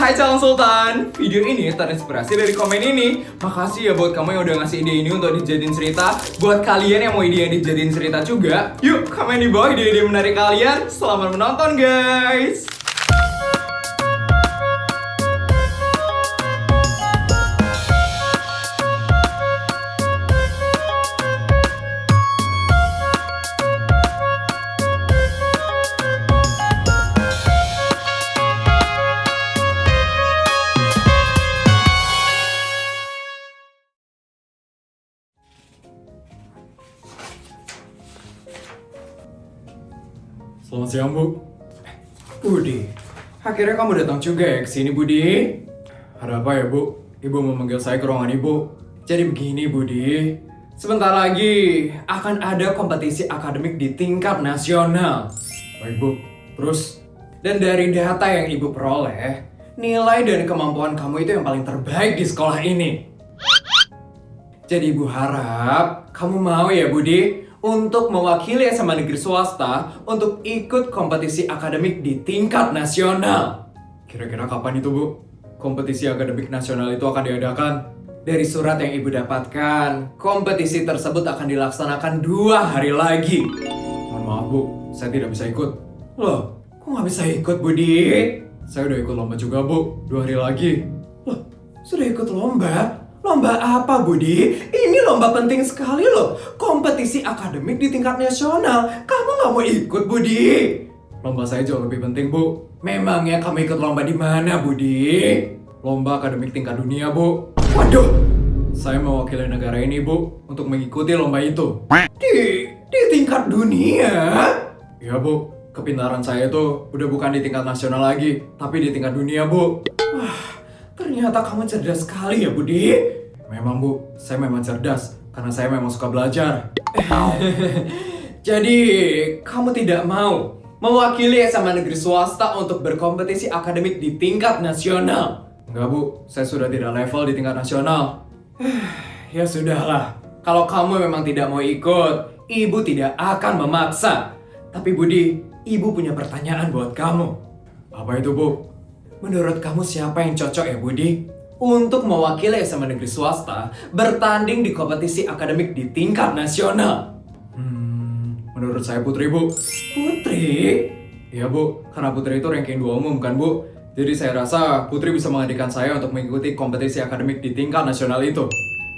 Hai calon sultan, video ini terinspirasi dari komen ini. Makasih ya buat kamu yang udah ngasih ide ini untuk dijadiin cerita. Buat kalian yang mau ide yang dijadiin cerita juga, yuk komen di bawah ide-ide menarik kalian. Selamat menonton guys. Selamat siang, Bu. Budi, akhirnya kamu datang juga ya ke sini, Budi. Ada apa ya, Bu? Ibu memanggil saya ke ruangan Ibu. Jadi begini, Budi. Sebentar lagi akan ada kompetisi akademik di tingkat nasional. Baik, Bu. Terus? Dan dari data yang Ibu peroleh, nilai dan kemampuan kamu itu yang paling terbaik di sekolah ini. Jadi Ibu harap kamu mau ya, Budi, untuk mewakili SMA negeri swasta untuk ikut kompetisi akademik di tingkat nasional. Kira-kira kapan itu, Bu? Kompetisi akademik nasional itu akan diadakan? Dari surat yang Ibu dapatkan, kompetisi tersebut akan dilaksanakan 2 hari lagi. Mohon maaf, Bu, saya tidak bisa ikut. Loh, kok nggak bisa ikut, Budi? Saya udah ikut lomba juga, Bu, 2 hari lagi. Loh, sudah ikut lomba? Lomba apa, Budi? Ini lomba penting sekali loh. Kompetisi akademik di tingkat nasional. Kamu nggak mau ikut, Budi? Lomba saya jauh lebih penting, Bu. Memangnya kamu ikut lomba di mana, Budi? Lomba akademik tingkat dunia, Bu. Waduh! Saya mewakili negara ini, Bu, untuk mengikuti lomba itu. Di tingkat dunia? Ya, Bu. Kepintaran saya itu udah bukan di tingkat nasional lagi, tapi di tingkat dunia, Bu. Wah. Ternyata kamu cerdas sekali ya, Budi. Memang, Bu, saya memang cerdas karena saya memang suka belajar. Jadi, kamu tidak mau mewakili SMA negeri swasta untuk berkompetisi akademik di tingkat nasional? Enggak, Bu, saya sudah tidak level di tingkat nasional. Ya sudahlah, kalau kamu memang tidak mau ikut, Ibu tidak akan memaksa. Tapi Budi, Ibu punya pertanyaan buat kamu. Apa itu, Bu? Menurut kamu siapa yang cocok ya, Budi, untuk mewakili SMA negeri swasta bertanding di kompetisi akademik di tingkat nasional? Menurut saya Putri, Bu. Putri? Iya, Bu, karena Putri itu ranking 2 umum kan, Bu. Jadi saya rasa Putri bisa menggantikan saya untuk mengikuti kompetisi akademik di tingkat nasional itu.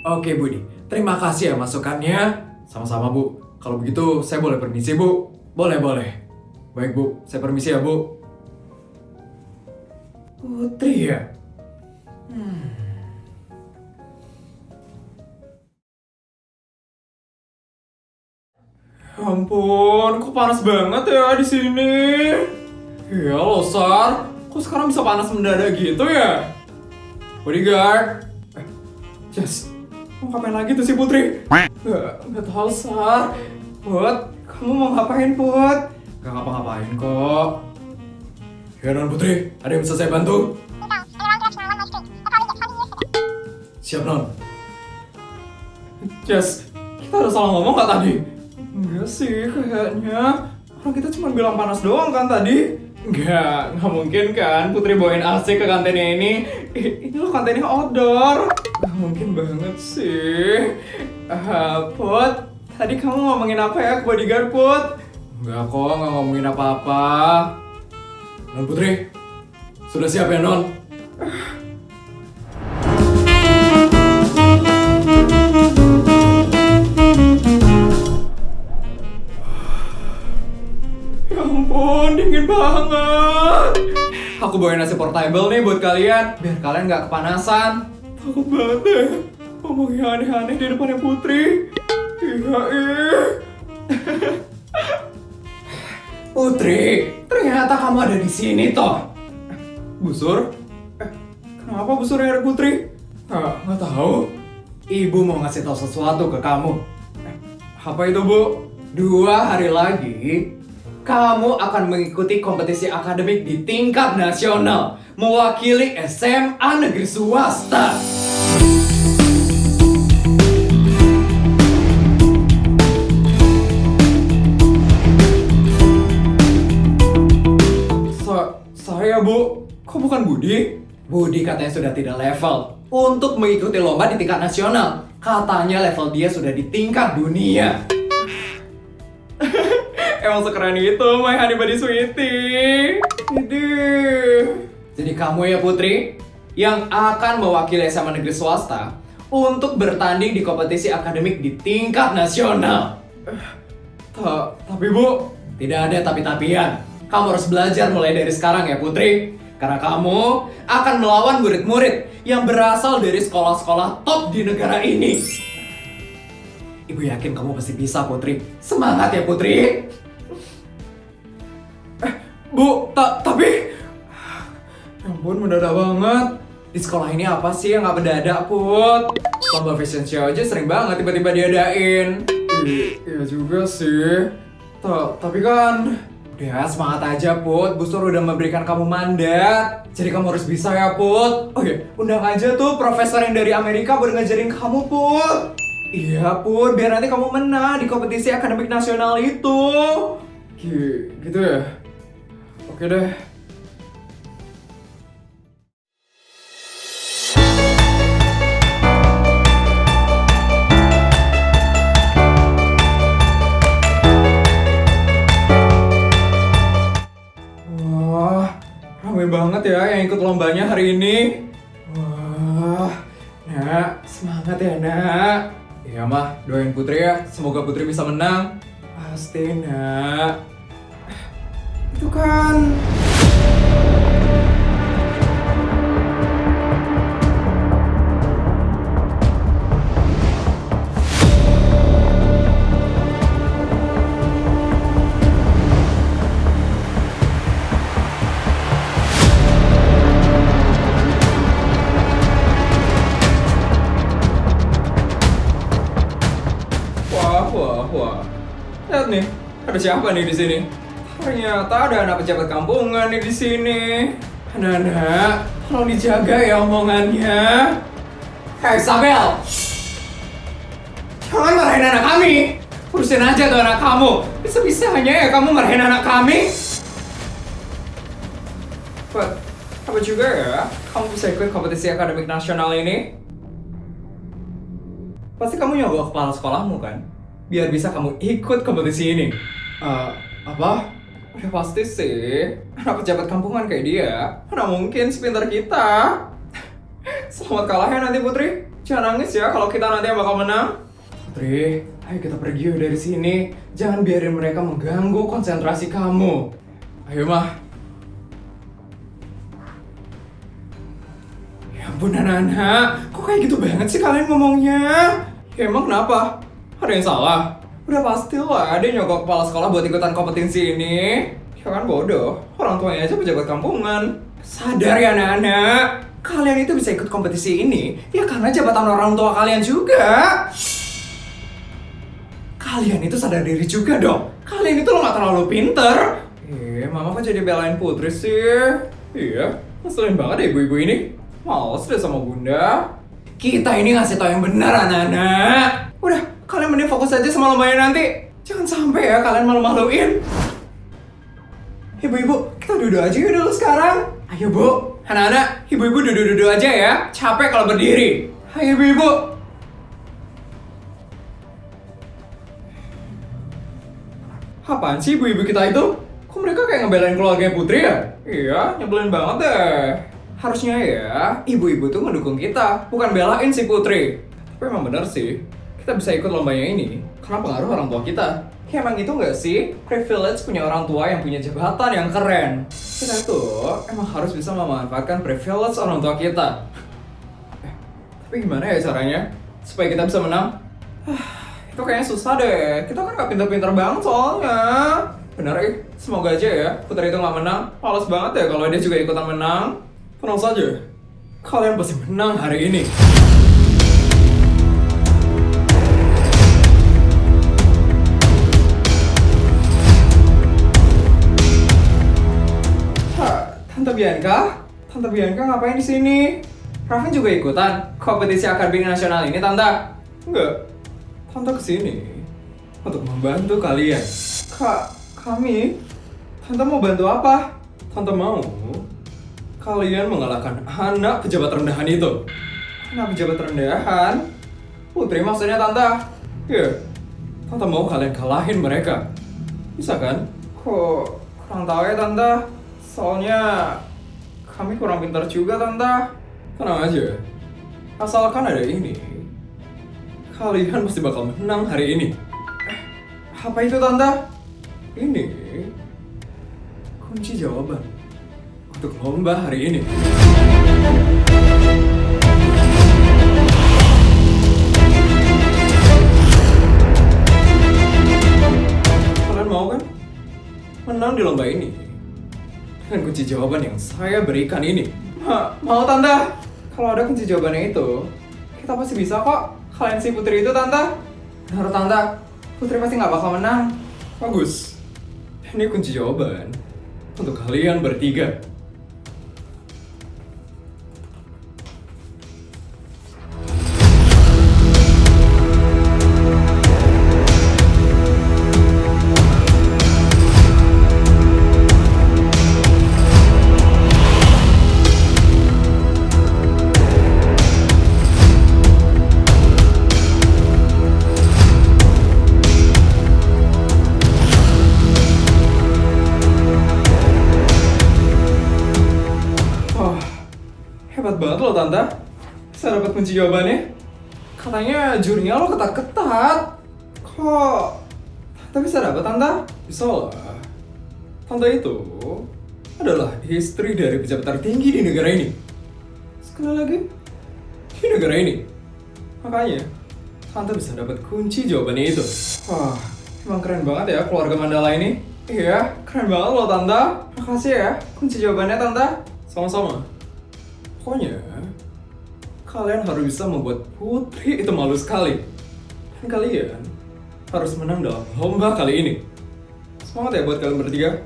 Oke, Budi. Terima kasih ya masukannya. Sama-sama, Bu. Kalau begitu saya boleh permisi, Bu? Boleh. Baik, Bu. Saya permisi ya, Bu. Putri ya? Ampun, kok panas banget ya di sini? Ya loh, Sar. Kok sekarang bisa panas mendadak gitu ya? Bodyguard. Jess, mau ngapain lagi tuh si Putri? Gak tahu, Sar. Put, kamu mau ngapain, Put? Gak ngapa-ngapain kok. Ya, Non Putri, ada yang bisa saya bantu? Siap, Non. Jess, kita ada salah ngomong gak tadi? Enggak sih, kayaknya. Orang kita cuma bilang panas doang kan tadi? Enggak mungkin kan Putri bawain AC ke kantinnya ini. Ini loh kantinnya outdoor. Gak mungkin banget sih. Put, tadi kamu ngomongin apa ya ke bodyguard, Put? Enggak kok, gak ngomongin apa-apa. Non Putri, sudah siap ya, Non? Ya ampun, dingin banget. Aku bawain nasi portable nih buat kalian, biar kalian gak kepanasan. Takut banget deh, ngomongnya aneh-aneh di depannya Putri. Iya. Putri, ternyata kamu ada di sini toh. Busur? Kenapa Busur yang ada Putri? Nggak tahu. Ibu mau ngasih tahu sesuatu ke kamu. Apa itu, Bu? 2 hari lagi, kamu akan mengikuti kompetisi akademik di tingkat nasional, mewakili SMA negeri swasta. Saya, Bu. Kok bukan Budi? Budi katanya sudah tidak level untuk mengikuti lomba di tingkat nasional. Katanya level dia sudah di tingkat dunia. Emang sekeren itu, my honey buddy sweetie. Jadi kamu ya Putri, yang akan mewakili SMA negeri swasta untuk bertanding di kompetisi akademik di tingkat nasional. Tapi Bu, Tidak ada tapi-tapian. Kamu harus belajar mulai dari sekarang ya Putri. Karena kamu akan melawan murid-murid yang berasal dari sekolah-sekolah top di negara ini. Ibu yakin kamu pasti bisa Putri. Semangat ya Putri. Bu, tapi... Ya ampun, mendadak banget. Di sekolah ini apa sih yang gak mendadak Put? Lomba fashion show aja sering banget tiba-tiba diadain. Iya juga sih. Tapi kan... Udah semangat aja Put, Gus Dur udah memberikan kamu mandat. Jadi kamu harus bisa ya Put. Oke, undang aja tuh profesor yang dari Amerika buat ngajarin kamu Put. Iya Put, biar nanti kamu menang di kompetisi akademik nasional itu. Gitu ya? Oke deh. Wah, ramai banget ya yang ikut lombanya hari ini. Wah, Nak, semangat ya Nak. Iya mah, doain Putri ya, semoga Putri bisa menang. Pasti Nak. Itu kan... Wah. Lihat nih, ada siapa nih di sini? Ternyata ada anak pejabat kampungan nih di sini. Anak-anak, tolong dijaga ya omongannya. Hei Isabel! Jangan marahin anak kami! Urusin aja tuh anak kamu. Bisa-bisanya ya kamu marahin anak kami. But, apa juga ya? Kamu bisa ikut kompetisi akademik nasional ini? Pasti kamu nyogok kepala sekolahmu kan? Biar bisa kamu ikut kompetisi ini. Apa? Udah pasti sih, anak pejabat kampungan kayak dia, mana mungkin sepintar kita. Selamat kalah ya nanti Putri. Jangan nangis ya kalau kita nanti yang bakal menang. Putri, ayo kita pergi yuk dari sini. Jangan biarin mereka mengganggu konsentrasi kamu. Ayo mah. Ya ampun anak-anak, kok kayak gitu banget sih kalian ngomongnya? Ya emang kenapa? Ada yang salah? Udah pasti lah dia nyogok kepala sekolah buat ikutan kompetisi ini. Ya kan bodoh, orang tuanya aja pejabat kampungan. Sadar ya anak-anak, kalian itu bisa ikut kompetisi ini ya karena jabatan orang tua kalian juga. Kalian itu sadar diri juga dong. Kalian itu lo gak terlalu pinter. Mama kok jadi belain Putri sih? Iya, ngeselin banget deh ibu-ibu ini. Males deh sama bunda. Kita ini ngasih tau yang benar anak-anak. Udah, kalian mending fokus aja sama lombanya nanti. Jangan sampai ya kalian malu-maluin. Ibu-ibu, kita duduk aja yuk dulu sekarang. Ayo bu, Anak-anak, ibu-ibu duduk-duduk aja ya. Capek kalau berdiri. Ayo ibu-ibu. Apaan sih ibu-ibu kita itu? Kok mereka kayak ngebelain keluarganya Putri ya? Iya, nyebelin banget deh. Harusnya ya, ibu-ibu tuh ngedukung kita, bukan belain si Putri. Tapi emang bener sih, kita bisa ikut lombanya ini karena pengaruh orang tua kita. Ya emang itu nggak sih? Privilege punya orang tua yang punya jabatan yang keren. Kita tuh emang harus bisa memanfaatkan privilege orang tua kita. Tapi gimana ya caranya? Supaya kita bisa menang? Itu kayaknya susah deh. Kita kan gak pintar-pintar banget soalnya. Bener semoga aja ya Putri itu gak menang. Males banget ya kalau dia juga ikutan menang. Tenang saja, kalian pasti menang hari ini. Tante Bianca ngapain di sini? Raven juga ikutan kompetisi akademik nasional ini, Tante? Enggak. Tante kesini untuk membantu kalian. Kami? Tante mau bantu apa? Tante mau kalian mengalahkan anak pejabat rendahan itu. Anak pejabat rendahan? Putri maksudnya Tante? Ya, Tante mau kalian kalahin mereka. Bisa kan? Kok kurang tahu ya Tante? Soalnya kami kurang pintar juga Tante. Tenang aja. Asalkan ada ini, kalian pasti bakal menang hari ini. Apa itu Tante? Ini kunci jawaban untuk lomba hari ini. Kalian mau kan menang di lomba ini dengan kunci jawaban yang saya berikan ini? Mau Tante? Kalau ada kunci jawabannya itu, kita pasti bisa kok kalian si Putri itu Tante. Benar Tante, Putri pasti nggak bakal menang. Bagus. Ini kunci jawaban untuk kalian bertiga. Hebat banget loh Tante, bisa dapat kunci jawabannya. Katanya jurinya lo ketat-ketat. Kok Tante bisa dapat Tante? Bisa lah. Tante itu adalah istri dari pejabat tertinggi di negara ini. Sekali lagi, di negara ini. Makanya Tante bisa dapat kunci jawabannya itu. Wah, emang keren banget ya keluarga Mandala ini. Iya, keren banget loh Tante. Makasih ya kunci jawabannya Tante. Sama-sama. Pokoknya, kalian harus bisa membuat Putri itu malu sekali. Dan kalian harus menang dalam lomba kali ini. Semangat ya buat kalian bertiga.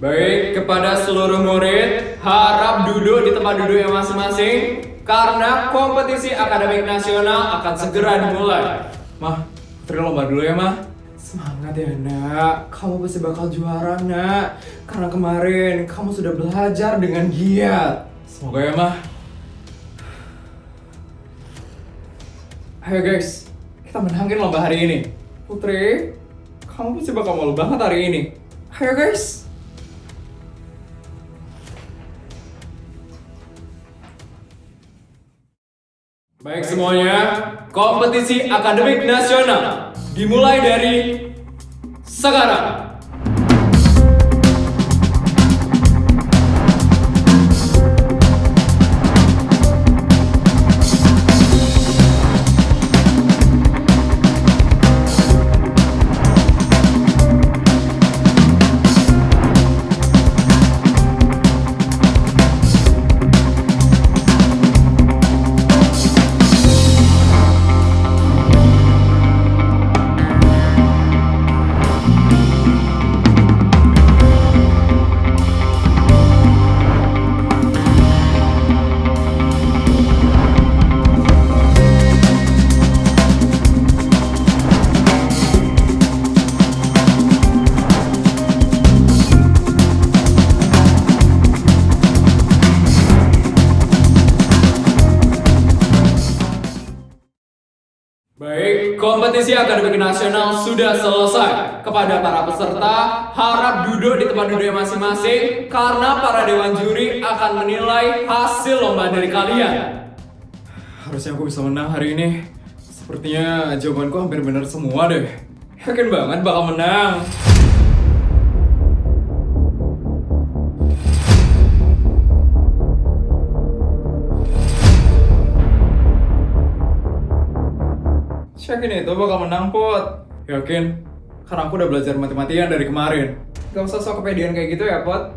Baik, kepada seluruh murid, harap duduk di tempat duduk yang masing-masing karena kompetisi akademik nasional akan segera dimulai. Mah, Putri lomba dulu ya, Mah. Semangat ya nak, kamu pasti bakal juara nak. Karena kemarin kamu sudah belajar dengan giat. Semoga ya Mah. Ayo guys, kita menangin lomba hari ini. Putri, kamu pasti bakal malu banget hari ini. Ayo guys. Baik semuanya, kompetisi akademik nasional dimulai dari sekarang. Baik, kompetisi akademik nasional sudah selesai. Kepada para peserta, harap duduk di tempat duduk masing-masing karena para dewan juri akan menilai hasil lomba dari kalian. Harusnya aku bisa menang hari ini. Sepertinya jawabanku hampir benar semua deh. Yakin banget bakal menang. Yakin itu bakal menang, Pot? Yakin? Karena aku udah belajar mati-matian dari kemarin. Gak usah sok kepedean kayak gitu ya, Pot.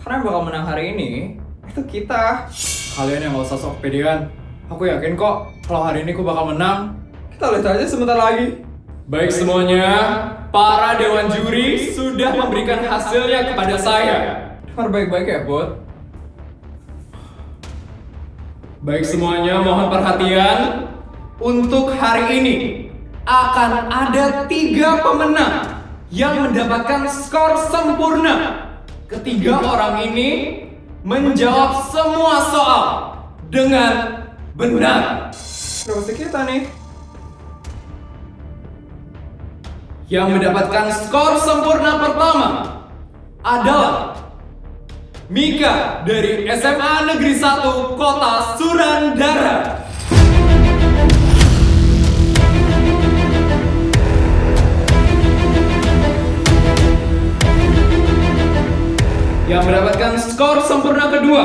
Karena yang bakal menang hari ini, itu kita. Kalian yang gak usah sok kepedean. Aku yakin kok, kalau hari ini aku bakal menang. Kita lihat aja sebentar lagi. Baik semuanya, para dewan juri sudah memberikan hasilnya kepada saya. Dengar baik-baik ya, Pot. Baik semuanya, mohon perhatian. Untuk hari ini akan ada 3 pemenang yang mendapatkan skor sempurna. Ketiga orang ini menjawab semua soal dengan benar. Udah pasti kita nih. Yang mendapatkan skor sempurna pertama adalah Mika dari SMA Negeri 1 Kota Surandara. Yang mendapatkan skor sempurna kedua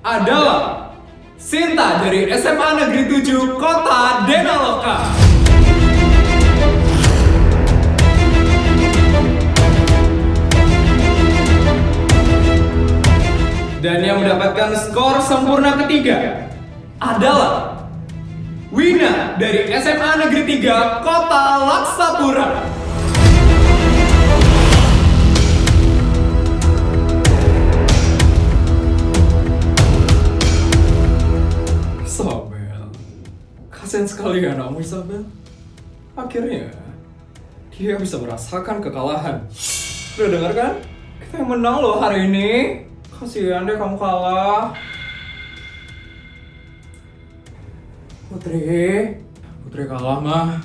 adalah Sinta dari SMA Negeri 7 Kota Denaloka. Dan yang mendapatkan skor sempurna ketiga adalah Wina dari SMA Negeri 3 Kota Laksapura. Isabel, kasihan sekali ya anakmu Isabel. Akhirnya dia bisa merasakan kekalahan. Udah dengar kan? Kita yang menang loh hari ini. Kasihan deh kamu kalah. Putri kalah mah.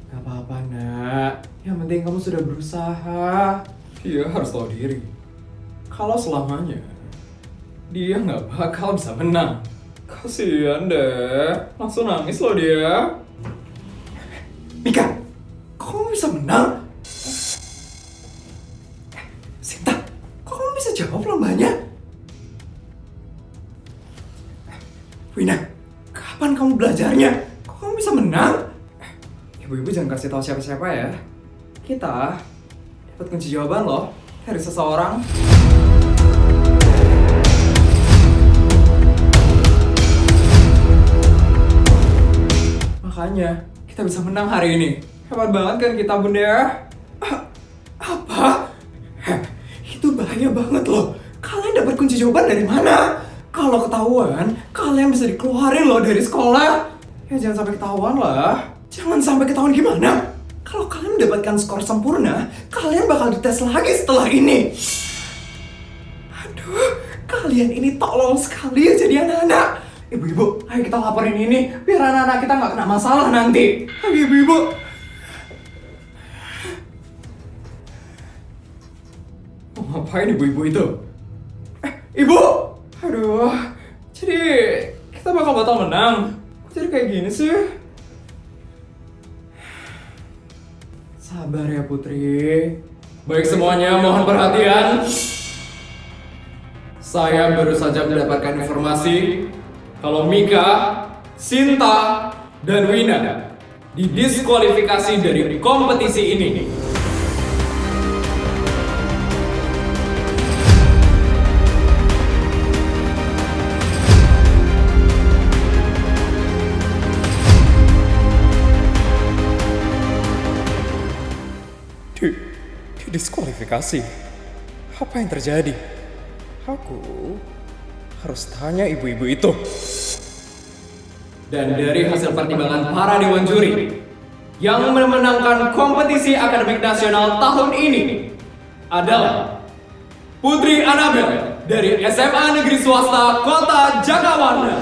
Gak apa-apa nak. Yang penting kamu sudah berusaha. Dia harus tahu diri. Kalau selamanya dia nggak bakal bisa menang. Kasihan deh. Langsung nangis loh dia. Mika, kok kamu bisa menang? Sinta, kok kamu bisa jawab lombanya? Wina, kapan kamu belajarnya? Kok kamu bisa menang? Ibu-ibu jangan kasih tahu siapa-siapa ya. Kita dapat kunci jawaban loh dari seseorang. Makanya kita bisa menang hari ini. Hebat banget kan kita bunda? Apa? Itu bahaya banget loh. Kalian dapat kunci jawaban dari mana? Kalau ketahuan, kalian bisa dikeluarin loh dari sekolah. Ya jangan sampai ketahuan lah. Jangan sampai ketahuan gimana? Kalau kalian mendapatkan skor sempurna, kalian bakal dites lagi setelah ini. Aduh, kalian ini tolol sekali ya jadi anak-anak. Ibu-ibu, ayo kita laporin ini biar anak-anak kita nggak kena masalah nanti. Ayo ibu-ibu. Mau ngapain ibu-ibu itu? Ibu! Aduh, jadi kita bakal menang. Kok jadi kayak gini sih? Sabar ya Putri. Baik semuanya, mohon perhatian. Saya baru saja mendapatkan informasi kalau Mika, Sinta, dan Wina didiskualifikasi dari kompetisi ini. Didiskualifikasi? Apa yang terjadi? Aku harus tanya ibu-ibu itu. Dan dari hasil pertimbangan para dewan juri yang memenangkan kompetisi akademik nasional tahun ini adalah Putri Anabel dari SMA Negeri Swasta Kota Jakawarna.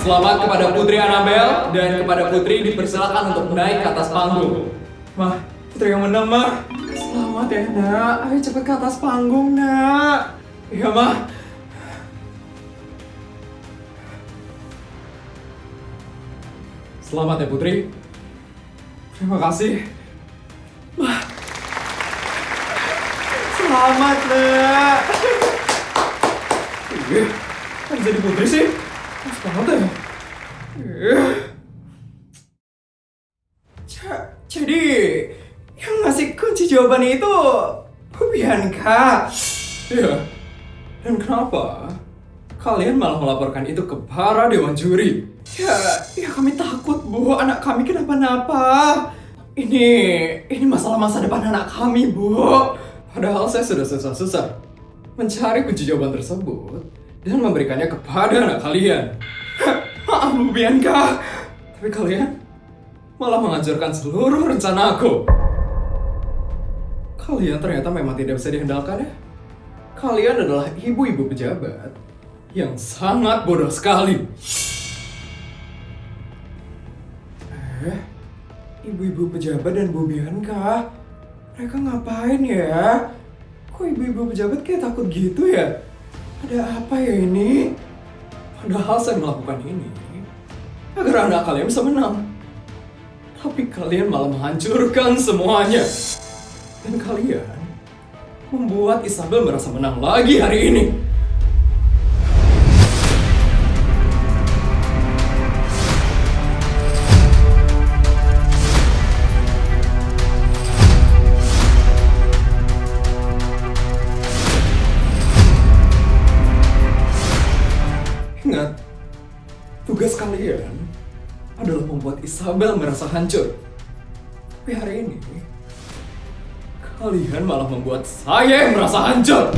Selamat kepada Putri Anabel dan kepada Putri dipersilakan untuk naik ke atas panggung. Mah, Putri yang menang, Mah. Selamat ya, Nak. Ayo cepet ke atas panggung, Nak. Iya, Mah. Selamat ya Putri. Terima kasih. Mah. Selamat, Nak. Kan jadi Putri sih? Mas banget ya? Jadi, yang ngasih kunci jawabannya itu Bu Bianca. Iya. Dan kenapa kalian malah melaporkan itu ke para dewan juri. Ya kami takut Bu, anak kami kenapa-napa. Ini masalah masa depan anak kami Bu. Padahal saya sudah susah-susah mencari kunci jawaban tersebut dan memberikannya kepada anak kalian. Maaf Bu Bianca, tapi kalian malah menghancurkan seluruh rencanaku. Kalian ternyata memang tidak bisa diandalkan ya. Kalian adalah ibu-ibu pejabat yang sangat bodoh sekali. Ibu-ibu pejabat dan Bu Bianca, mereka ngapain ya? Kok ibu-ibu pejabat kayak takut gitu ya? Ada apa ya ini? Padahal saya melakukan ini agar anak kalian bisa menang. Tapi kalian malah menghancurkan semuanya. Dan kalian membuat Isabel merasa menang lagi hari ini. Ingat, tugas kalian adalah membuat Isabel merasa hancur. Tapi hari ini, kalian malah membuat saya yang merasa hancur.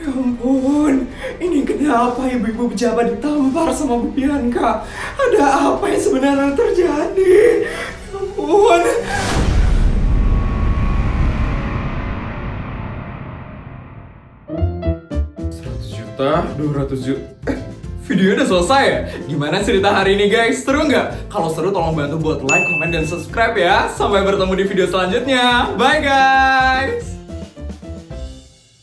Ya ampun, ini kenapa ibu-ibu pejabat ditampar sama Bu Bianca? Ada apa yang sebenarnya terjadi? Ya ampun. Juta, 200 juta. Videonya udah selesai ya? Gimana cerita hari ini guys? Seru nggak? Kalau seru tolong bantu buat like, comment, dan subscribe ya. Sampai bertemu di video selanjutnya. Bye guys!